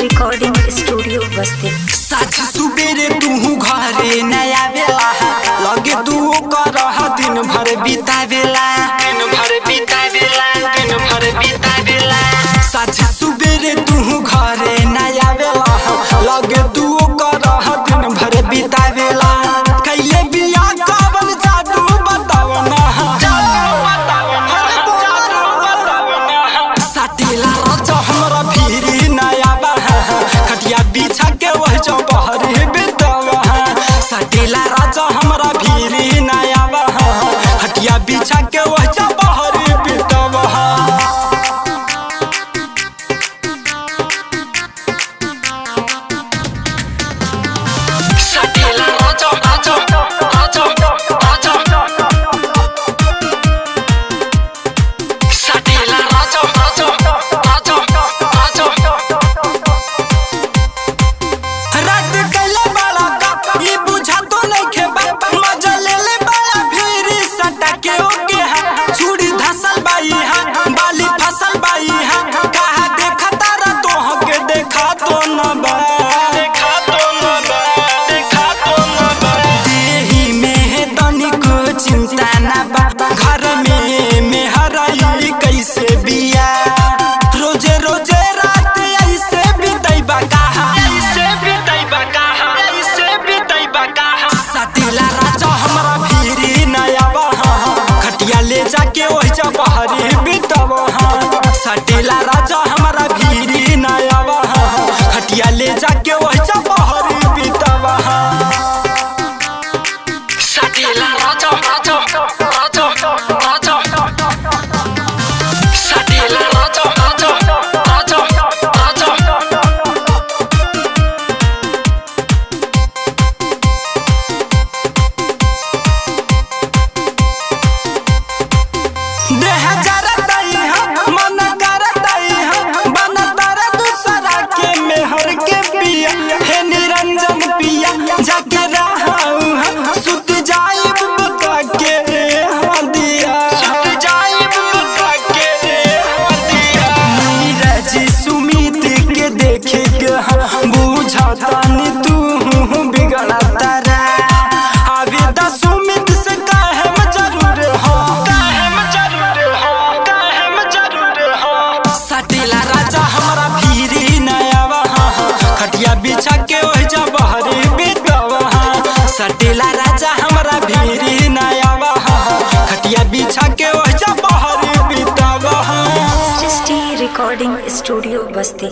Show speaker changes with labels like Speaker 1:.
Speaker 1: Recording studio बस्ती।
Speaker 2: साझ सुबेरे तू घरे नया बेला लगे तू करह दिन भर बितावेला साझ सुबेरे तू घरे नया बेला लगे तू करह दिन भर बितावेला कैले बिया कवन जादू बतावना साटीला रच हमरा फिरी नया खटिया बिछा के वह चौपहरी बितवा साटीला राजा हमरा भीरी नया खटिया बिछा के वह चौपहरी बितवा साटीला राजा साटीला राजा रात कैले बाला का ये बुझा तो नहीं खेबा मजा ले ले बाला फिरी सटा के ओके है छुरी धसल बाई है बाली फसल बाई है कहा देखा तारा तो हके देखा तो न बा देही में है तनिको चिंता न बा घर में हराई कैसे बिया रोजे रोजे रात ऐसे बितैबा कहा साटीला राजा हमरा भीरी नया खटिया ले जाके वही चौपहरी बितवा साटीला राजा हमरा भीरी नया खटिया ले जाके वही चौपहरी बितवा साटीला राजा साटीला राजा देह जरतई है मन करतई है बनतर दूसरा के मेहर के पिया हे निरंजन पिया जाके रहऊ है सुत जाइब बता के दिया नीरज सुमित के देखे के बुझता नि तू बिगड़ता रे आवेदा सुमित से काहे में जरूर हो साटीला राजा हमरा भीरी नया खटिया बिछा के वही चौपहरी बितवा साटीला राजा हमरा भीरी नया खटिया बिछा के वही चौपहरी बितवा।
Speaker 1: सृष्टि रिकॉर्डिंग स्टूडियो बस्ती।